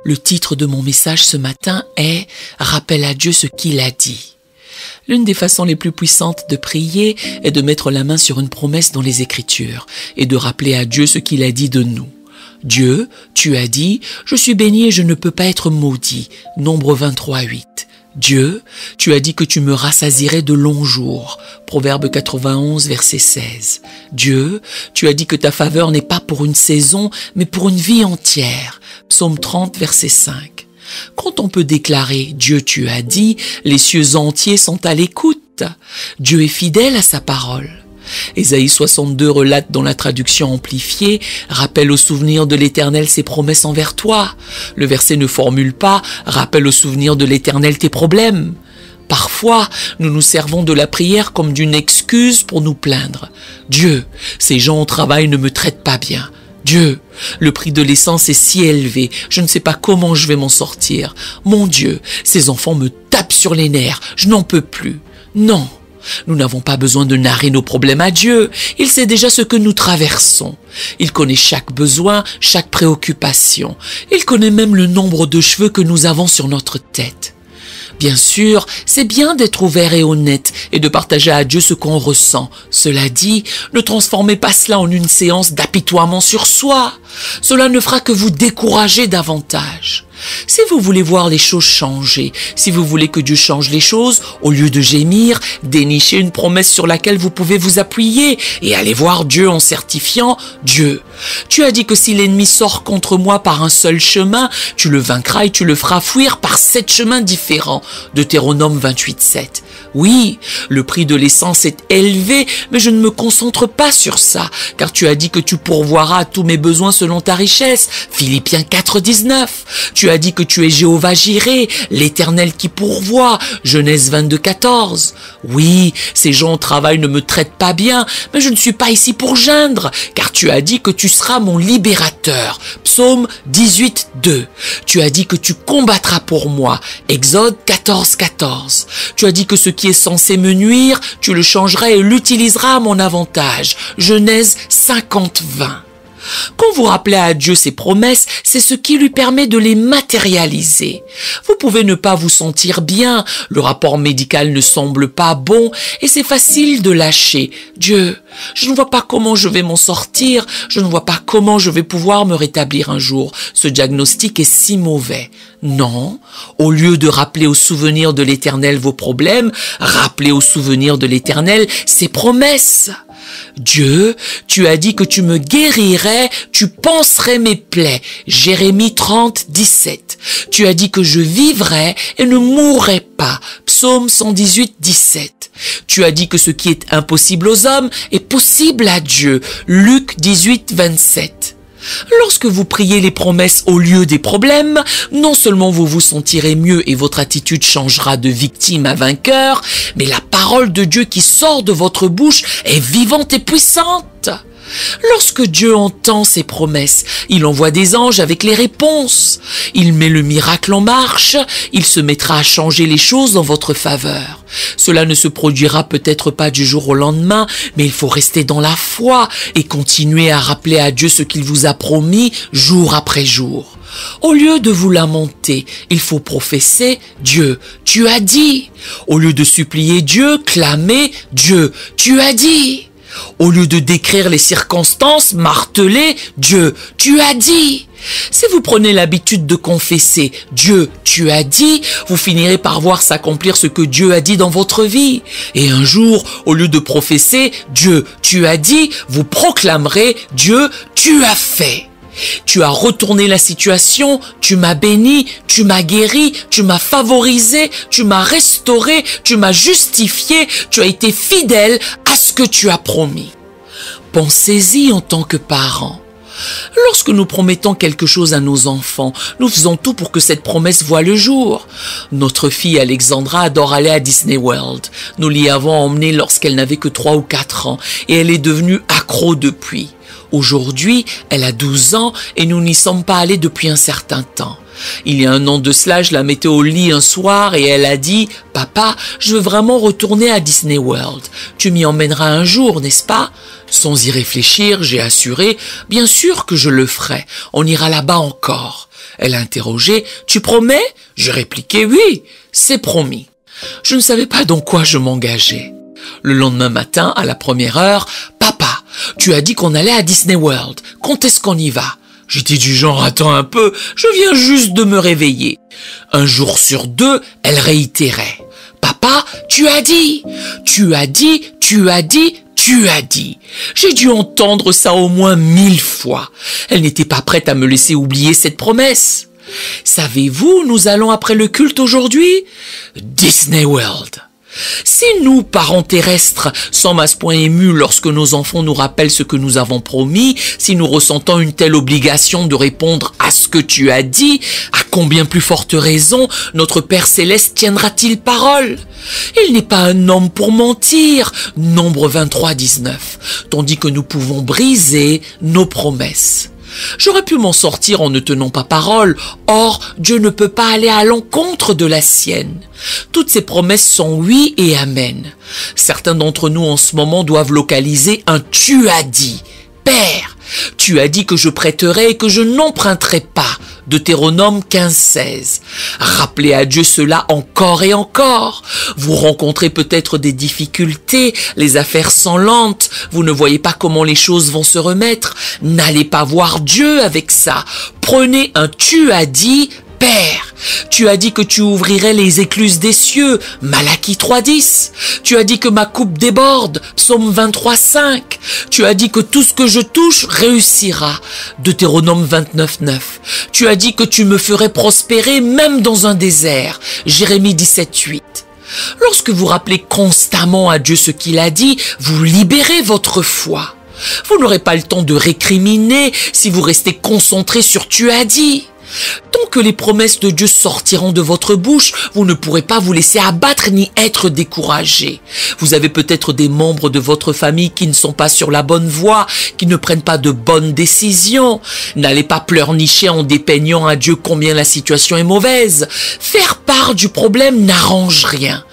Le titre de mon message ce matin est « Rappelle à Dieu ce qu'il a dit ». L'une des façons les plus puissantes de prier est de mettre la main sur une promesse dans les Écritures et de rappeler à Dieu ce qu'il a dit de nous. Dieu, tu as dit, je suis béni et je ne peux pas être maudit. Nombre 23, 8. Dieu, tu as dit que tu me rassasierais de longs jours. Proverbe 91, verset 16. Dieu, tu as dit que ta faveur n'est pas pour une saison, mais pour une vie entière. Psaume 30, verset 5. Quand on peut déclarer « Dieu, tu as dit », les cieux entiers sont à l'écoute. Dieu est fidèle à sa parole. Ésaïe 62 relate dans la traduction amplifiée « Rappelle au souvenir de l'Éternel ses promesses envers toi ». Le verset ne formule pas « Rappelle au souvenir de l'Éternel tes problèmes ». Parfois, nous nous servons de la prière comme d'une excuse pour nous plaindre. « Dieu, ces gens au travail ne me traitent pas bien. Dieu, le prix de l'essence est si élevé, je ne sais pas comment je vais m'en sortir. Mon Dieu, ces enfants me tapent sur les nerfs, je n'en peux plus. » Non. Nous n'avons pas besoin de narrer nos problèmes à Dieu. Il sait déjà ce que nous traversons. Il connaît chaque besoin, chaque préoccupation. Il connaît même le nombre de cheveux que nous avons sur notre tête. Bien sûr, c'est bien d'être ouvert et honnête et de partager à Dieu ce qu'on ressent. Cela dit, ne transformez pas cela en une séance d'apitoiement sur soi. Cela ne fera que vous décourager davantage. Si vous voulez voir les choses changer, si vous voulez que Dieu change les choses, au lieu de gémir, dénichez une promesse sur laquelle vous pouvez vous appuyer et allez voir Dieu en certifiant « Dieu, tu as dit que si l'ennemi sort contre moi par un seul chemin, tu le vaincras et tu le feras fuir par 7 chemins différents. » Deutéronome 28, 7. Oui, le prix de l'essence est élevé, mais je ne me concentre pas sur ça, car tu as dit que tu pourvoiras à tous mes besoins selon ta richesse. Philippiens 4, 19. Tu as dit que tu es Jéhovah Jireh, l'Éternel qui pourvoit. Genèse 22, 14. Oui, ces gens au travail ne me traitent pas bien, mais je ne suis pas ici pour geindre, car tu as dit que tu seras mon libérateur. Psaume 18, 2. Tu as dit que tu combattras pour moi. Exode 14, 14. Tu as dit que ce qui est censé me nuire, tu le changeras et l'utiliseras à mon avantage. Genèse 50, 20. Quand vous rappelez à Dieu ses promesses, c'est ce qui lui permet de les matérialiser. Vous pouvez ne pas vous sentir bien, le rapport médical ne semble pas bon et c'est facile de lâcher. Dieu, je ne vois pas comment je vais m'en sortir, je ne vois pas comment je vais pouvoir me rétablir un jour. Ce diagnostic est si mauvais. Non, au lieu de rappeler au souvenir de l'Éternel vos problèmes, rappelez au souvenir de l'Éternel ses promesses. Dieu, tu as dit que tu me guérirais, tu panserais mes plaies. Jérémie 30, 17. Tu as dit que je vivrais et ne mourrais pas. Psaume 118, 17. Tu as dit que ce qui est impossible aux hommes est possible à Dieu. Luc 18, 27. Lorsque vous priez les promesses au lieu des problèmes, non seulement vous vous sentirez mieux et votre attitude changera de victime à vainqueur, mais la parole de Dieu qui sort de votre bouche est vivante et puissante. Lorsque Dieu entend ses promesses, il envoie des anges avec les réponses. Il met le miracle en marche, il se mettra à changer les choses dans votre faveur. Cela ne se produira peut-être pas du jour au lendemain, mais il faut rester dans la foi et continuer à rappeler à Dieu ce qu'il vous a promis jour après jour. Au lieu de vous lamenter, il faut professer « Dieu, tu as dit ». Au lieu de supplier Dieu, clamez « Dieu, tu as dit ». Au lieu de décrire les circonstances, marteler « Dieu, tu as dit ». Si vous prenez l'habitude de confesser « Dieu, tu as dit », vous finirez par voir s'accomplir ce que Dieu a dit dans votre vie. Et un jour, au lieu de professer « Dieu, tu as dit », vous proclamerez « Dieu, tu as fait ». Tu as retourné la situation, tu m'as béni, tu m'as guéri, tu m'as favorisé, tu m'as restauré, tu m'as justifié, tu as été fidèle à ce que tu as promis. Pensez-y en tant que parents. Lorsque nous promettons quelque chose à nos enfants, nous faisons tout pour que cette promesse voie le jour. Notre fille Alexandra adore aller à Disney World. Nous l'y avons emmenée lorsqu'elle n'avait que 3 ou 4 ans et elle est devenue accro depuis. Aujourd'hui, elle a 12 ans et nous n'y sommes pas allés depuis un certain temps. Il y a un an de cela, je la mettais au lit un soir et elle a dit « Papa, je veux vraiment retourner à Disney World. Tu m'y emmèneras un jour, n'est-ce pas ?» Sans y réfléchir, j'ai assuré « Bien sûr que je le ferai. On ira là-bas encore. » Elle a interrogé « Tu promets ?» J'ai répliqué « Oui, c'est promis. » Je ne savais pas dans quoi je m'engageais. Le lendemain matin, à la première heure, « Papa, tu as dit qu'on allait à Disney World. Quand est-ce qu'on y va ?» J'étais du genre, attends un peu, je viens juste de me réveiller. Un jour sur deux, elle réitérait. Papa, tu as dit, tu as dit, tu as dit, tu as dit. J'ai dû entendre ça au moins 1000 fois. Elle n'était pas prête à me laisser oublier cette promesse. Savez-vous, nous allons après le culte aujourd'hui? Disney World. Si nous, parents terrestres, sommes à ce point émus lorsque nos enfants nous rappellent ce que nous avons promis, si nous ressentons une telle obligation de répondre à ce que tu as dit, à combien plus forte raison notre Père Céleste tiendra-t-il parole? Il n'est pas un homme pour mentir, Nombre 23, 19, tandis que nous pouvons briser nos promesses. J'aurais pu m'en sortir en ne tenant pas parole, or Dieu ne peut pas aller à l'encontre de la sienne. Toutes ses promesses sont oui et amen. Certains d'entre nous en ce moment doivent localiser un « tu as dit ». Père, tu as dit que je prêterai et que je n'emprunterai pas. Deutéronome 15:16. Rappelez à Dieu cela encore et encore. Vous rencontrez peut-être des difficultés, les affaires sont lentes, vous ne voyez pas comment les choses vont se remettre. N'allez pas voir Dieu avec ça. Prenez un « tu as dit ». Père, tu as dit que tu ouvrirais les écluses des cieux, Malachie 3:10. Tu as dit que ma coupe déborde, Psaume 23:5. Tu as dit que tout ce que je touche réussira, Deutéronome 29:9. Tu as dit que tu me ferais prospérer même dans un désert, Jérémie 17:8. Lorsque vous rappelez constamment à Dieu ce qu'il a dit, vous libérez votre foi. Vous n'aurez pas le temps de récriminer si vous restez concentré sur « tu as dit ». Tant que les promesses de Dieu sortiront de votre bouche, vous ne pourrez pas vous laisser abattre ni être découragé. Vous avez peut-être des membres de votre famille qui ne sont pas sur la bonne voie, qui ne prennent pas de bonnes décisions. N'allez pas pleurnicher en dépeignant à Dieu combien la situation est mauvaise. Faire part du problème n'arrange rien.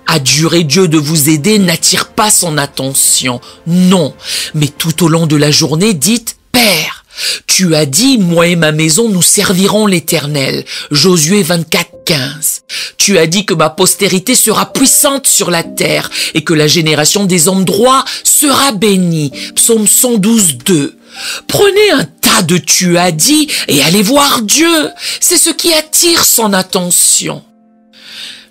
Adjurer Dieu de vous aider n'attire pas son attention. Non, mais tout au long de la journée, dites « Père ». Tu as dit, moi et ma maison, nous servirons l'Éternel. Josué 24:15. Tu as dit que ma postérité sera puissante sur la terre et que la génération des hommes droits sera bénie. Psaume 112:2. Prenez un tas de tu as dit et allez voir Dieu. C'est ce qui attire son attention.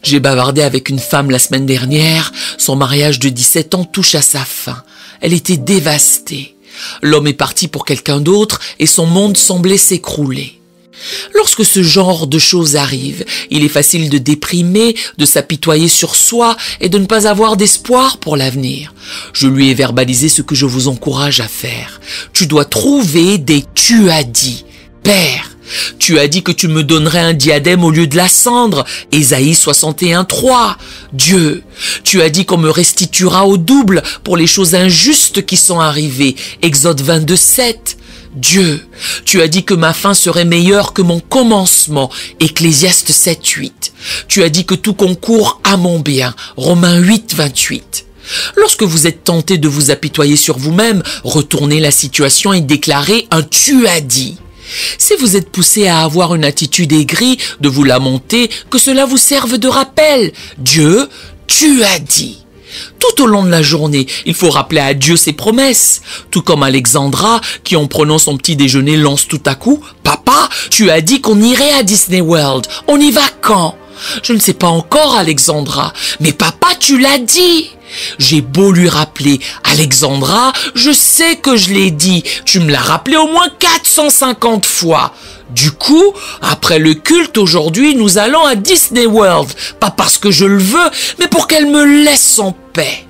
J'ai bavardé avec une femme la semaine dernière. Son mariage de 17 ans touche à sa fin. Elle était dévastée. L'homme est parti pour quelqu'un d'autre et son monde semblait s'écrouler. Lorsque ce genre de choses arrive, il est facile de déprimer, de s'apitoyer sur soi et de ne pas avoir d'espoir pour l'avenir. Je lui ai verbalisé ce que je vous encourage à faire. Tu dois trouver des « tu as dit ». Père, tu as dit que tu me donnerais un diadème au lieu de la cendre, Ésaïe 61:3. Dieu, tu as dit qu'on me restituera au double pour les choses injustes qui sont arrivées, Exode 22:7. Dieu, tu as dit que ma fin serait meilleure que mon commencement, Ecclésiaste 7:8. Tu as dit que tout concourt à mon bien, Romains 8:28. Lorsque vous êtes tenté de vous apitoyer sur vous-même, retournez la situation et déclarez un « tu as dit ». Si vous êtes poussé à avoir une attitude aigrie, de vous lamenter, que cela vous serve de rappel. Dieu, tu as dit. Tout au long de la journée, il faut rappeler à Dieu ses promesses. Tout comme Alexandra, qui en prenant son petit déjeuner lance tout à coup « Papa, tu as dit qu'on irait à Disney World. On y va quand ?» Je ne sais pas encore, Alexandra, mais papa, tu l'as dit. J'ai beau lui rappeler, Alexandra, je sais que je l'ai dit. Tu me l'as rappelé au moins 450 fois. Du coup, après le culte aujourd'hui, nous allons à Disney World. Pas parce que je le veux, mais pour qu'elle me laisse en paix.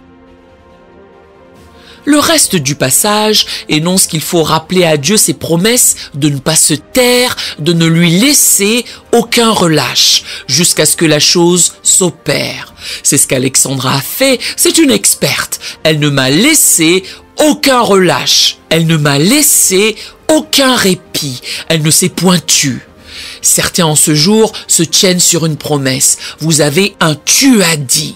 Le reste du passage énonce qu'il faut rappeler à Dieu ses promesses de ne pas se taire, de ne lui laisser aucun relâche, jusqu'à ce que la chose s'opère. C'est ce qu'Alexandra a fait, c'est une experte. Elle ne m'a laissé aucun relâche, elle ne m'a laissé aucun répit, elle ne s'est point tue. Certains en ce jour se tiennent sur une promesse. Vous avez un tu as dit.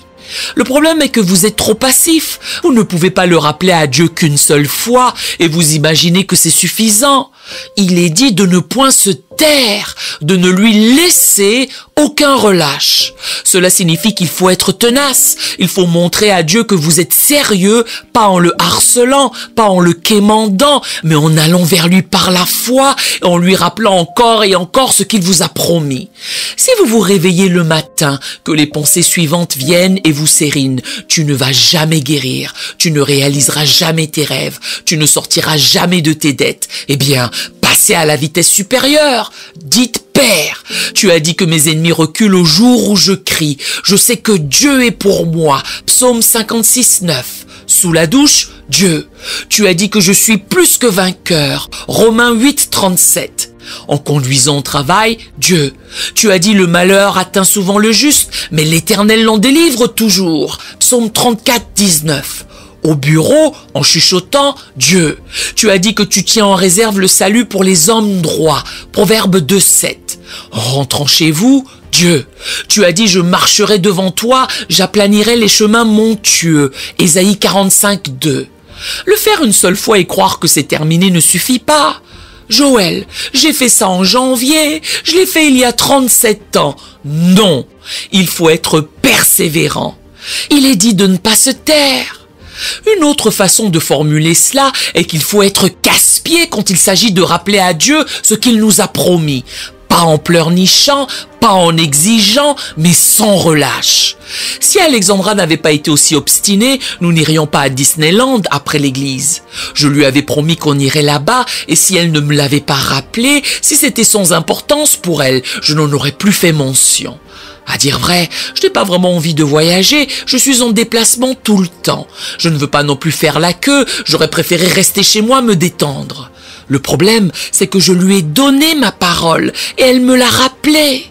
Le problème est que vous êtes trop passif. Vous ne pouvez pas le rappeler à Dieu qu'une seule fois et vous imaginez que c'est suffisant. Il est dit de ne point se taire, de ne lui laisser aucun relâche. Cela signifie qu'il faut être tenace. Il faut montrer à Dieu que vous êtes sérieux, pas en le harcelant, pas en le quémandant, mais en allant vers lui par la foi et en lui rappelant encore et encore ce qu'il vous a promis. Si vous vous réveillez le matin, que les pensées suivantes viennent et vous sérinent, tu ne vas jamais guérir, tu ne réaliseras jamais tes rêves, tu ne sortiras jamais de tes dettes, eh bien, passez à la vitesse supérieure. Dites Père, tu as dit que mes ennemis reculent au jour où je crie. Je sais que Dieu est pour moi. Psaume 56, 9. Sous la douche, Dieu. Tu as dit que je suis plus que vainqueur. Romains 8, 37. En conduisant au travail, Dieu. Tu as dit le malheur atteint souvent le juste, mais l'Éternel l'en délivre toujours. Psaume 34, 19. Au bureau, en chuchotant, Dieu. Tu as dit que tu tiens en réserve le salut pour les hommes droits. Proverbe 2,7. En rentrant chez vous, Dieu. Tu as dit je marcherai devant toi, j'aplanirai les chemins montueux. Ésaïe 45,2. Le faire une seule fois et croire que c'est terminé ne suffit pas. Joël, j'ai fait ça en janvier, je l'ai fait il y a 37 ans. Non, il faut être persévérant. Il est dit de ne pas se taire. Une autre façon de formuler cela est qu'il faut être casse-pied quand il s'agit de rappeler à Dieu ce qu'il nous a promis. Pas en pleurnichant, pas en exigeant, mais sans relâche. Si Alexandra n'avait pas été aussi obstinée, nous n'irions pas à Disneyland après l'église. Je lui avais promis qu'on irait là-bas, et si elle ne me l'avait pas rappelé, si c'était sans importance pour elle, je n'en aurais plus fait mention. À dire vrai, je n'ai pas vraiment envie de voyager, je suis en déplacement tout le temps. Je ne veux pas non plus faire la queue, j'aurais préféré rester chez moi me détendre. Le problème, c'est que je lui ai donné ma parole et elle me l'a rappelé.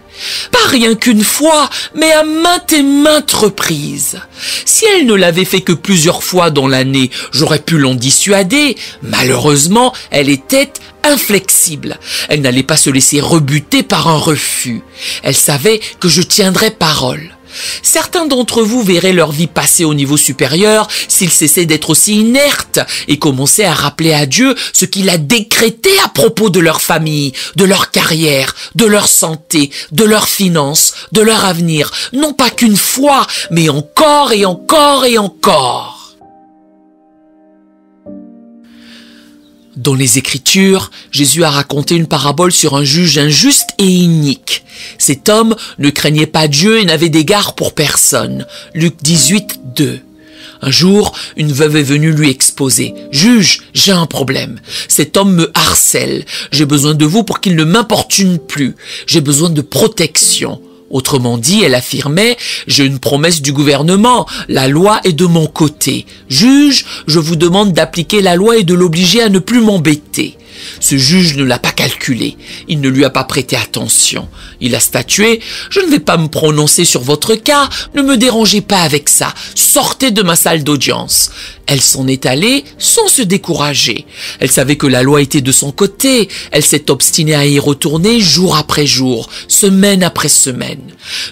Pas rien qu'une fois, mais à maintes et maintes reprises. Si elle ne l'avait fait que plusieurs fois dans l'année, j'aurais pu l'en dissuader. Malheureusement, elle était inflexible. Elle n'allait pas se laisser rebuter par un refus. Elle savait que je tiendrais parole. Certains d'entre vous verraient leur vie passer au niveau supérieur s'ils cessaient d'être aussi inertes et commençaient à rappeler à Dieu ce qu'il a décrété à propos de leur famille, de leur carrière, de leur santé, de leurs finances, de leur avenir. Non pas qu'une fois, mais encore et encore et encore. Dans les Écritures, Jésus a raconté une parabole sur un juge injuste et inique. Cet homme ne craignait pas Dieu et n'avait d'égard pour personne. Luc 18, 2. Un jour, une veuve est venue lui exposer. « Juge, j'ai un problème. Cet homme me harcèle. J'ai besoin de vous pour qu'il ne m'importune plus. J'ai besoin de protection. » Autrement dit, elle affirmait « J'ai une promesse du gouvernement, la loi est de mon côté. Juge, je vous demande d'appliquer la loi et de l'obliger à ne plus m'embêter. » Ce juge ne l'a pas calculé, il ne lui a pas prêté attention. Il a statué « Je ne vais pas me prononcer sur votre cas, ne me dérangez pas avec ça, sortez de ma salle d'audience. » Elle s'en est allée sans se décourager. Elle savait que la loi était de son côté. Elle s'est obstinée à y retourner jour après jour, semaine après semaine.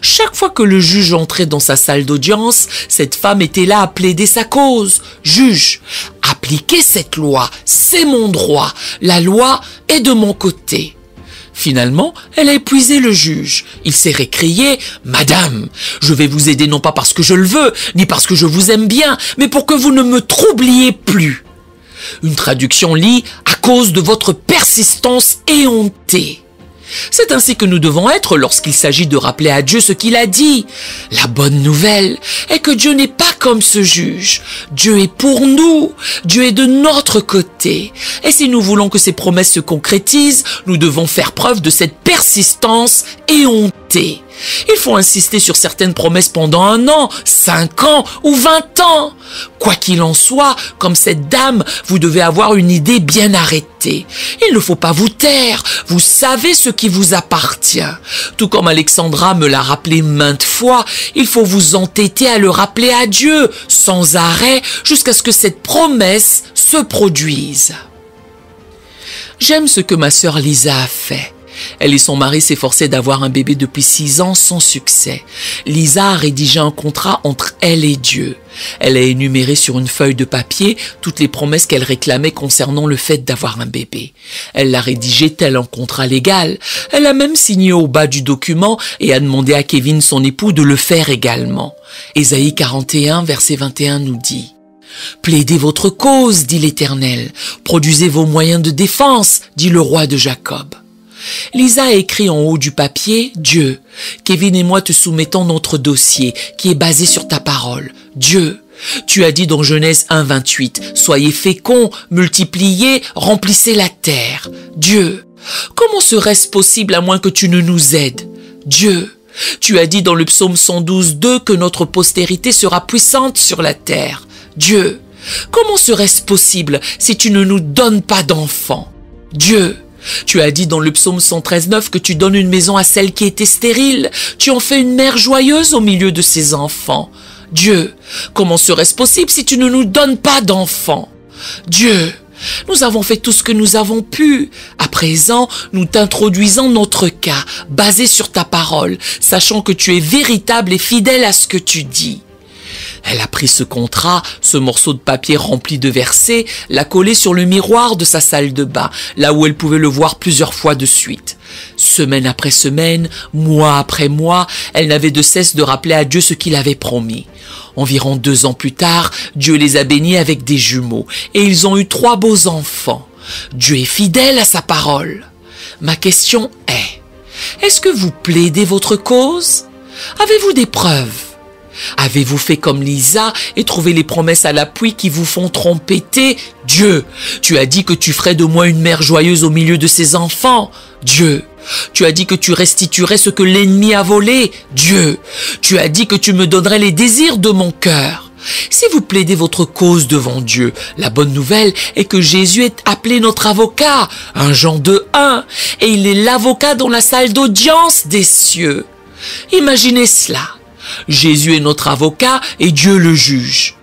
Chaque fois que le juge entrait dans sa salle d'audience, cette femme était là à plaider sa cause. « Juge, appliquez cette loi, c'est mon droit. La loi est de mon côté. » Finalement, elle a épuisé le juge. Il s'est récrié « Madame, je vais vous aider non pas parce que je le veux, ni parce que je vous aime bien, mais pour que vous ne me troubliez plus. » Une traduction lit « À cause de votre persistance éhontée. » C'est ainsi que nous devons être lorsqu'il s'agit de rappeler à Dieu ce qu'il a dit. La bonne nouvelle est que Dieu n'est pas comme ce juge. Dieu est pour nous. Dieu est de notre côté. Et si nous voulons que ces promesses se concrétisent, nous devons faire preuve de cette persistance éhontée. Il faut insister sur certaines promesses pendant 1 an, 5 ans ou 20 ans. Quoi qu'il en soit, comme cette dame, vous devez avoir une idée bien arrêtée. Il ne faut pas vous taire, vous savez ce qui vous appartient. Tout comme Alexandra me l'a rappelé maintes fois, il faut vous entêter à le rappeler à Dieu, sans arrêt, jusqu'à ce que cette promesse se produise. J'aime ce que ma sœur Lisa a fait. Elle et son mari s'efforçaient d'avoir un bébé depuis 6 ans sans succès. Lisa a rédigé un contrat entre elle et Dieu. Elle a énuméré sur une feuille de papier toutes les promesses qu'elle réclamait concernant le fait d'avoir un bébé. Elle l'a rédigé tel un contrat légal. Elle a même signé au bas du document et a demandé à Kevin, son époux, de le faire également. Ésaïe 41, verset 21 nous dit: « Plaidez votre cause, dit l'Éternel. Produisez vos moyens de défense, dit le roi de Jacob. » Lisa a écrit en haut du papier: « Dieu, Kevin et moi te soumettons notre dossier qui est basé sur ta parole. Dieu, tu as dit dans Genèse 1, 28, « Soyez féconds, multipliez, remplissez la terre. » Dieu, comment serait-ce possible à moins que tu ne nous aides? Dieu, tu as dit dans le psaume 112, 2 que notre postérité sera puissante sur la terre. Dieu, comment serait-ce possible si tu ne nous donnes pas d'enfants? Dieu, tu as dit dans le psaume 113, 9 que tu donnes une maison à celle qui était stérile. Tu en fais une mère joyeuse au milieu de ses enfants. Dieu, comment serait-ce possible si tu ne nous donnes pas d'enfants? Dieu, nous avons fait tout ce que nous avons pu. À présent, nous t'introduisons notre cas, basé sur ta parole, sachant que tu es véritable et fidèle à ce que tu dis. Elle a pris ce contrat, ce morceau de papier rempli de versets, l'a collé sur le miroir de sa salle de bain, là où elle pouvait le voir plusieurs fois de suite. Semaine après semaine, mois après mois, elle n'avait de cesse de rappeler à Dieu ce qu'il avait promis. Environ 2 ans plus tard, Dieu les a bénis avec des jumeaux et ils ont eu 3 beaux enfants. Dieu est fidèle à sa parole. Ma question est-ce que vous plaidez votre cause? Avez-vous des preuves? Avez-vous fait comme Lisa et trouvé les promesses à l'appui qui vous font trompeter? Dieu, tu as dit que tu ferais de moi une mère joyeuse au milieu de ses enfants. Dieu, tu as dit que tu restituerais ce que l'ennemi a volé. Dieu, tu as dit que tu me donnerais les désirs de mon cœur. Si vous plaidez votre cause devant Dieu, la bonne nouvelle est que Jésus est appelé notre avocat, 1 Jean 2:1, et il est l'avocat dans la salle d'audience des cieux. Imaginez cela. Jésus est notre avocat et Dieu le juge.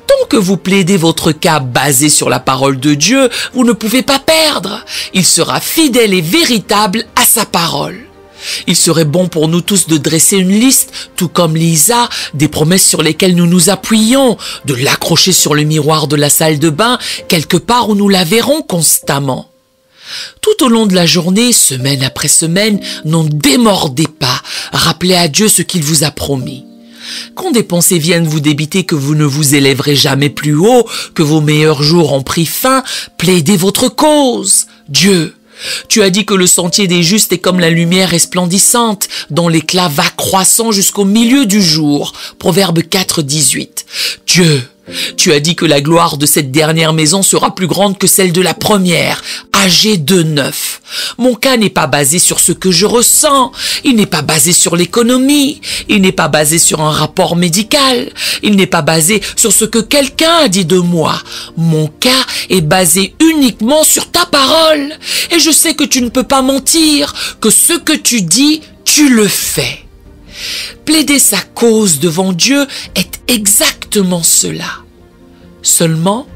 Tant que vous plaidez votre cas basé sur la parole de Dieu, vous ne pouvez pas perdre. Il sera fidèle et véritable à sa parole. Il serait bon pour nous tous de dresser une liste, tout comme Lisa, des promesses sur lesquelles nous nous appuyons, de l'accrocher sur le miroir de la salle de bain, quelque part où nous la verrons constamment. Tout au long de la journée, semaine après semaine, n'en démordez pas, rappelez à Dieu ce qu'il vous a promis. Quand des pensées viennent vous débiter que vous ne vous élèverez jamais plus haut, que vos meilleurs jours ont pris fin, plaidez votre cause. Dieu, tu as dit que le sentier des justes est comme la lumière resplendissante, dont l'éclat va croissant jusqu'au milieu du jour. Proverbe 4, 18. Dieu, tu as dit que la gloire de cette dernière maison sera plus grande que celle de la première. Agé 2:9. Mon cas n'est pas basé sur ce que je ressens. Il n'est pas basé sur l'économie. Il n'est pas basé sur un rapport médical. Il n'est pas basé sur ce que quelqu'un a dit de moi. Mon cas est basé uniquement sur ta parole. Et je sais que tu ne peux pas mentir, que ce que tu dis, tu le fais. Plaider sa cause devant Dieu est exactement cela. Seulement,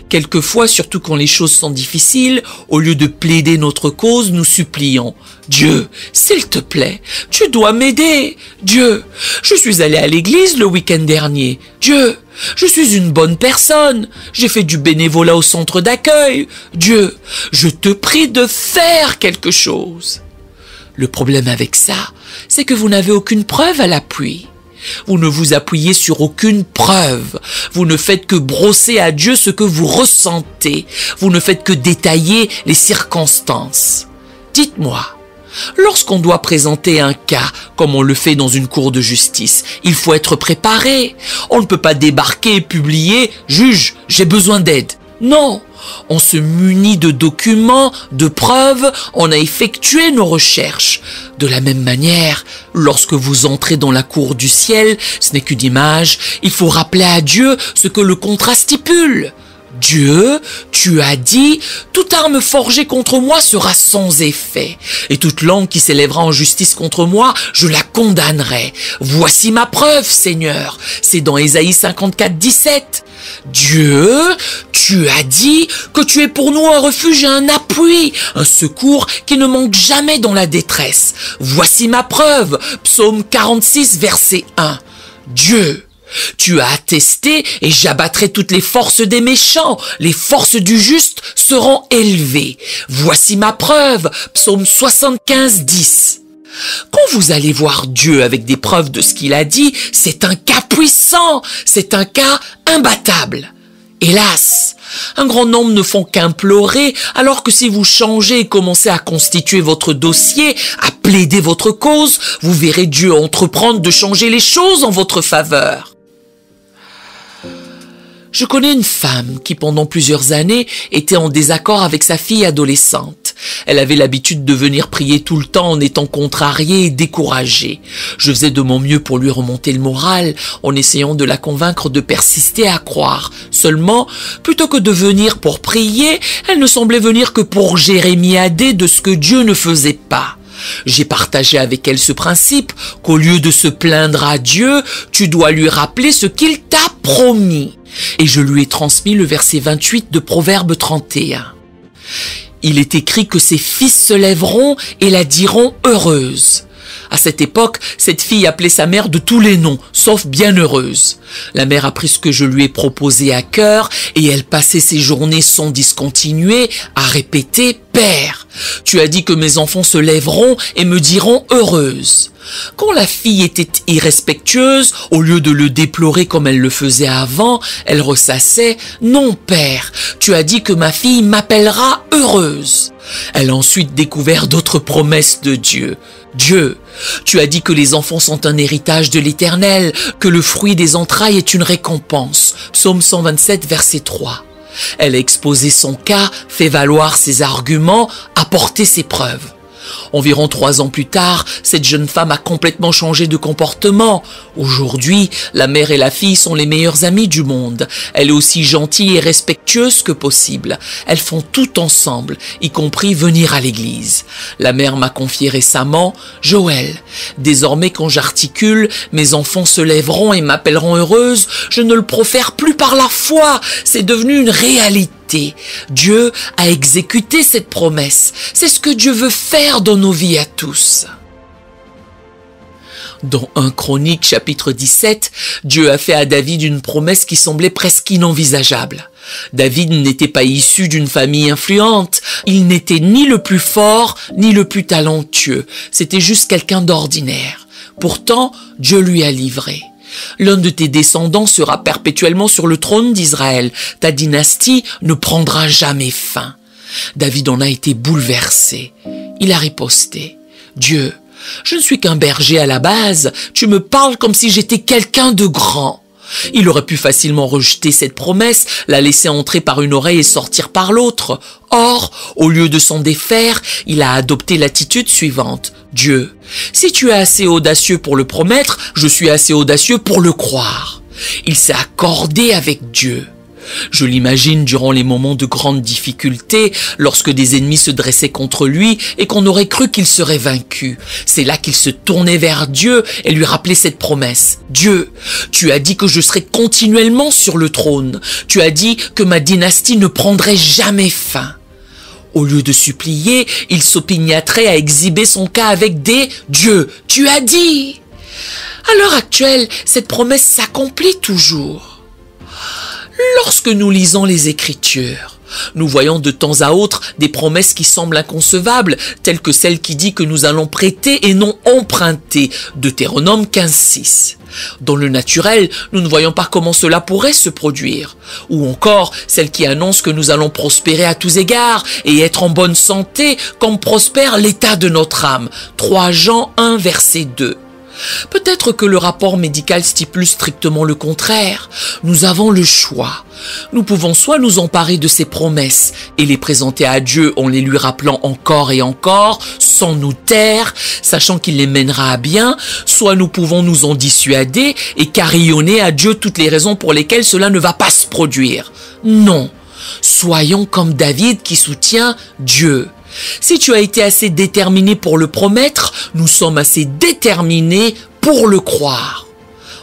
quelquefois, surtout quand les choses sont difficiles, au lieu de plaider notre cause, nous supplions. Dieu, s'il te plaît, tu dois m'aider. Dieu, je suis allé à l'église le week-end dernier. Dieu, je suis une bonne personne. J'ai fait du bénévolat au centre d'accueil. Dieu, je te prie de faire quelque chose. Le problème avec ça, c'est que vous n'avez aucune preuve à l'appui. Vous ne vous appuyez sur aucune preuve. Vous ne faites que brosser à Dieu ce que vous ressentez. Vous ne faites que détailler les circonstances. Dites-moi, lorsqu'on doit présenter un cas, comme on le fait dans une cour de justice, il faut être préparé. On ne peut pas débarquer et publier « Juge, j'ai besoin d'aide ». Non, on se munit de documents, de preuves, on a effectué nos recherches. De la même manière, lorsque vous entrez dans la cour du ciel, ce n'est qu'une image, il faut rappeler à Dieu ce que le contrat stipule. Dieu, tu as dit, toute arme forgée contre moi sera sans effet, et toute langue qui s'élèvera en justice contre moi, je la condamnerai. Voici ma preuve, Seigneur. C'est dans Ésaïe 54, 17. Dieu, tu as dit que tu es pour nous un refuge et un appui, un secours qui ne manque jamais dans la détresse. Voici ma preuve. Psaume 46, verset 1. Dieu, tu as attesté et j'abattrai toutes les forces des méchants. Les forces du juste seront élevées. Voici ma preuve. Psaume 75, 10. Quand vous allez voir Dieu avec des preuves de ce qu'il a dit, c'est un cas puissant, c'est un cas imbattable. Hélas, un grand nombre ne font qu'implorer, alors que si vous changez et commencez à constituer votre dossier, à plaider votre cause, vous verrez Dieu entreprendre de changer les choses en votre faveur. Je connais une femme qui pendant plusieurs années était en désaccord avec sa fille adolescente. Elle avait l'habitude de venir prier tout le temps en étant contrariée et découragée. Je faisais de mon mieux pour lui remonter le moral en essayant de la convaincre de persister à croire. Seulement, plutôt que de venir pour prier, elle ne semblait venir que pour jérémiader de ce que Dieu ne faisait pas. J'ai partagé avec elle ce principe qu'au lieu de se plaindre à Dieu, tu dois lui rappeler ce qu'il t'a promis. Et je lui ai transmis le verset 28 de Proverbe 31. Il est écrit que ses fils se lèveront et la diront heureuse. À cette époque, cette fille appelait sa mère de tous les noms, sauf bienheureuse. La mère a pris ce que je lui ai proposé à cœur et elle passait ses journées sans discontinuer à répéter « Père, tu as dit que mes enfants se lèveront et me diront heureuse ». Quand la fille était irrespectueuse, au lieu de le déplorer comme elle le faisait avant, elle ressassait « Non, père, tu as dit que ma fille m'appellera heureuse ». Elle a ensuite découvert d'autres promesses de Dieu. Dieu, tu as dit que les enfants sont un héritage de l'Éternel, que le fruit des entrailles est une récompense. Psaume 127, verset 3. Elle a exposé son cas, fait valoir ses arguments, apporté ses preuves. Environ 3 ans plus tard, cette jeune femme a complètement changé de comportement. Aujourd'hui, la mère et la fille sont les meilleures amies du monde. Elle est aussi gentille et respectueuse que possible. Elles font tout ensemble, y compris venir à l'église. La mère m'a confié récemment, « Joël, désormais quand j'articule, mes enfants se lèveront et m'appelleront heureuse, je ne le profère plus par la foi, c'est devenu une réalité. Dieu a exécuté cette promesse. C'est ce que Dieu veut faire dans nos vies à tous. » Dans 1 Chronique chapitre 17, Dieu a fait à David une promesse qui semblait presque inenvisageable. David n'était pas issu d'une famille influente. Il n'était ni le plus fort, ni le plus talentueux. C'était juste quelqu'un d'ordinaire. Pourtant, Dieu lui a livré. L'un de tes descendants sera perpétuellement sur le trône d'Israël. Ta dynastie ne prendra jamais fin. David en a été bouleversé. Il a riposté. Dieu, je ne suis qu'un berger à la base. Tu me parles comme si j'étais quelqu'un de grand. Il aurait pu facilement rejeter cette promesse, la laisser entrer par une oreille et sortir par l'autre. Or, au lieu de s'en défaire, il a adopté l'attitude suivante. Dieu, si tu es assez audacieux pour le promettre, je suis assez audacieux pour le croire. Il s'est accordé avec Dieu. Je l'imagine durant les moments de grande difficulté, lorsque des ennemis se dressaient contre lui et qu'on aurait cru qu'il serait vaincu. C'est là qu'il se tournait vers Dieu et lui rappelait cette promesse. Dieu, tu as dit que je serais continuellement sur le trône. Tu as dit que ma dynastie ne prendrait jamais fin. Au lieu de supplier, il s'opiniâtrait à exhiber son cas avec des « Dieu, tu as dit ». À l'heure actuelle, cette promesse s'accomplit toujours. Lorsque nous lisons les Écritures, nous voyons de temps à autre des promesses qui semblent inconcevables, telles que celle qui dit que nous allons prêter et non emprunter, Deutéronome 15:6. Dans le naturel, nous ne voyons pas comment cela pourrait se produire. Ou encore, celle qui annonce que nous allons prospérer à tous égards et être en bonne santé, comme prospère l'état de notre âme, 3 Jean 1, verset 2. Peut-être que le rapport médical stipule strictement le contraire. Nous avons le choix. Nous pouvons soit nous emparer de ces promesses et les présenter à Dieu en les lui rappelant encore et encore, sans nous taire, sachant qu'il les mènera à bien, soit nous pouvons nous en dissuader et carillonner à Dieu toutes les raisons pour lesquelles cela ne va pas se produire. Non. Soyons comme David qui soutient Dieu. Si tu as été assez déterminé pour le promettre, nous sommes assez déterminés pour le croire.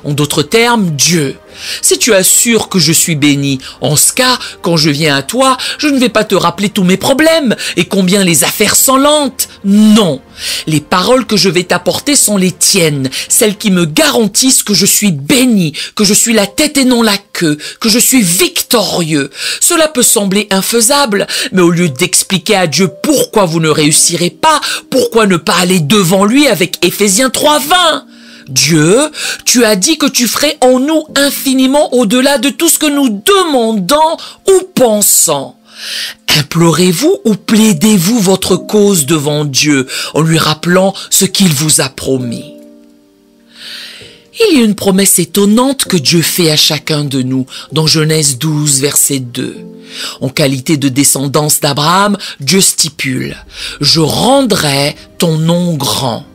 En d'autres termes, Dieu. Si tu assures que je suis béni, en ce cas, quand je viens à toi, je ne vais pas te rappeler tous mes problèmes et combien les affaires sont lentes. Non, les paroles que je vais t'apporter sont les tiennes, celles qui me garantissent que je suis béni, que je suis la tête et non la queue, que je suis victorieux. Cela peut sembler infaisable, mais au lieu d'expliquer à Dieu pourquoi vous ne réussirez pas, pourquoi ne pas aller devant lui avec Éphésiens 3:20 ? Dieu, tu as dit que tu ferais en nous infiniment au-delà de tout ce que nous demandons ou pensons. Implorez-vous ou plaidez-vous votre cause devant Dieu en lui rappelant ce qu'il vous a promis. Il y a une promesse étonnante que Dieu fait à chacun de nous dans Genèse 12, verset 2. En qualité de descendance d'Abraham, Dieu stipule « Je rendrai ton nom grand ».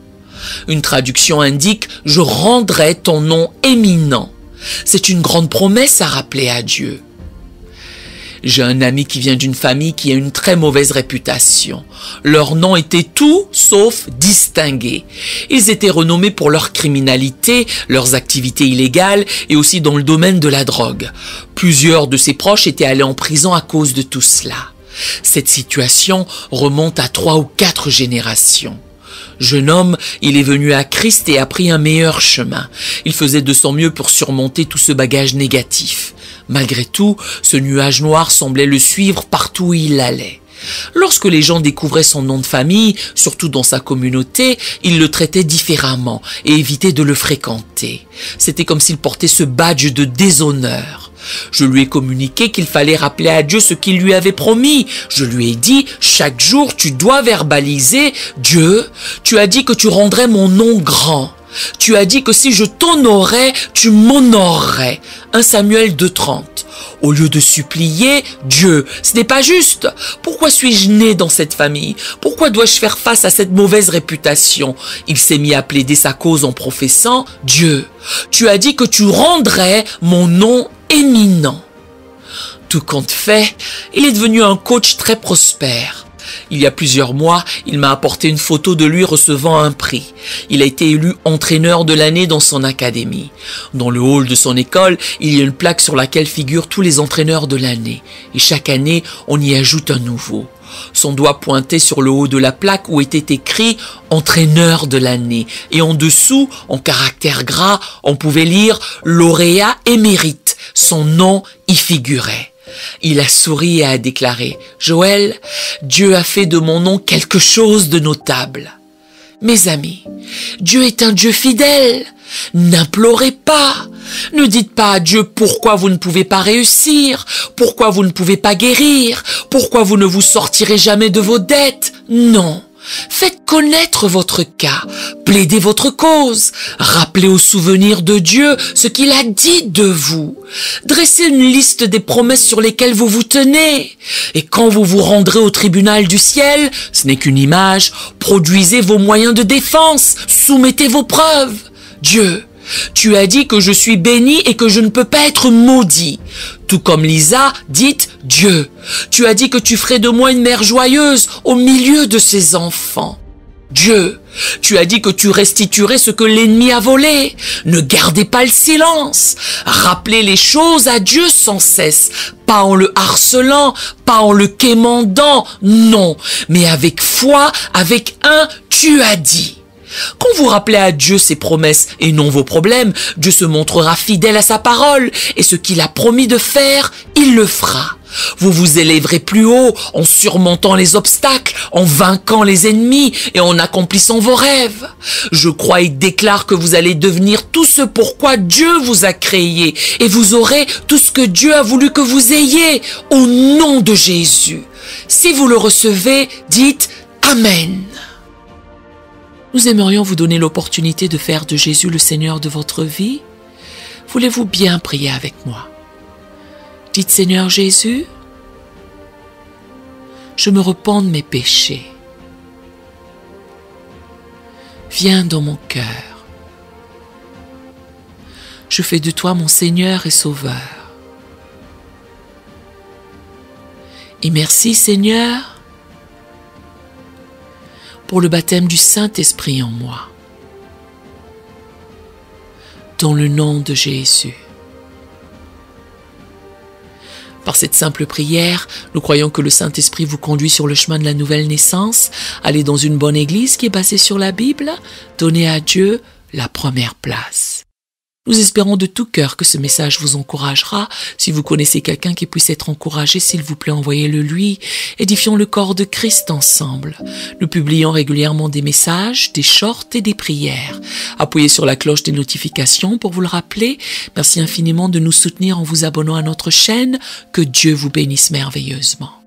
Une traduction indique « Je rendrai ton nom éminent ». C'est une grande promesse à rappeler à Dieu. J'ai un ami qui vient d'une famille qui a une très mauvaise réputation. Leur nom était tout sauf distingué. Ils étaient renommés pour leur criminalité, leurs activités illégales et aussi dans le domaine de la drogue. Plusieurs de ses proches étaient allés en prison à cause de tout cela. Cette situation remonte à 3 ou 4 générations. Jeune homme, il est venu à Christ et a pris un meilleur chemin. Il faisait de son mieux pour surmonter tout ce bagage négatif. Malgré tout, ce nuage noir semblait le suivre partout où il allait. Lorsque les gens découvraient son nom de famille, surtout dans sa communauté, ils le traitaient différemment et évitaient de le fréquenter. C'était comme s'il portait ce badge de déshonneur. Je lui ai communiqué qu'il fallait rappeler à Dieu ce qu'il lui avait promis. Je lui ai dit, chaque jour tu dois verbaliser, Dieu, tu as dit que tu rendrais mon nom grand. Tu as dit que si je t'honorais, tu m'honorerais. 1 Samuel 2:30. Au lieu de supplier Dieu, ce n'est pas juste. Pourquoi suis-je né dans cette famille? Pourquoi dois-je faire face à cette mauvaise réputation? Il s'est mis à plaider sa cause en professant Dieu, tu as dit que tu rendrais mon nom éminent. Tout compte fait, il est devenu un coach très prospère. Il y a plusieurs mois, il m'a apporté une photo de lui recevant un prix. Il a été élu entraîneur de l'année dans son académie. Dans le hall de son école, il y a une plaque sur laquelle figurent tous les entraîneurs de l'année. Et chaque année, on y ajoute un nouveau. Son doigt pointait sur le haut de la plaque où était écrit « Entraîneur de l'année ». Et en dessous, en caractères gras, on pouvait lire « Lauréat émérite ». Son nom y figurait. Il a souri et a déclaré « Joël, Dieu a fait de mon nom quelque chose de notable. » Mes amis, Dieu est un Dieu fidèle. N'implorez pas. Ne dites pas à Dieu pourquoi vous ne pouvez pas réussir, pourquoi vous ne pouvez pas guérir, pourquoi vous ne vous sortirez jamais de vos dettes. Non. Faites connaître votre cas, plaidez votre cause, rappelez au souvenir de Dieu ce qu'il a dit de vous. Dressez une liste des promesses sur lesquelles vous vous tenez. Et quand vous vous rendrez au tribunal du ciel, ce n'est qu'une image, produisez vos moyens de défense, soumettez vos preuves. Dieu, tu as dit que je suis béni et que je ne peux pas être maudit. Tout comme Lisa, dites Dieu, tu as dit que tu ferais de moi une mère joyeuse au milieu de ses enfants. Dieu, tu as dit que tu restituerais ce que l'ennemi a volé. Ne gardez pas le silence. Rappelez les choses à Dieu sans cesse, pas en le harcelant, pas en le quémandant, non, mais avec foi, avec un « tu as dit ». Quand vous rappelez à Dieu ses promesses et non vos problèmes, Dieu se montrera fidèle à sa parole et ce qu'il a promis de faire, il le fera. Vous vous élèverez plus haut en surmontant les obstacles, en vainquant les ennemis et en accomplissant vos rêves. Je crois et déclare que vous allez devenir tout ce pourquoi Dieu vous a créé et vous aurez tout ce que Dieu a voulu que vous ayez au nom de Jésus. Si vous le recevez, dites Amen. Nous aimerions vous donner l'opportunité de faire de Jésus le Seigneur de votre vie. Voulez-vous bien prier avec moi? Dites Seigneur Jésus, je me repens de mes péchés. Viens dans mon cœur. Je fais de toi mon Seigneur et Sauveur. Et merci Seigneur pour le baptême du Saint-Esprit en moi. Dans le nom de Jésus. Par cette simple prière, nous croyons que le Saint-Esprit vous conduit sur le chemin de la nouvelle naissance. Allez dans une bonne église qui est basée sur la Bible. Donnez à Dieu la première place. Nous espérons de tout cœur que ce message vous encouragera. Si vous connaissez quelqu'un qui puisse être encouragé, s'il vous plaît, envoyez-le lui. Édifions le corps de Christ ensemble. Nous publions régulièrement des messages, des shorts et des prières. Appuyez sur la cloche des notifications pour vous le rappeler. Merci infiniment de nous soutenir en vous abonnant à notre chaîne. Que Dieu vous bénisse merveilleusement.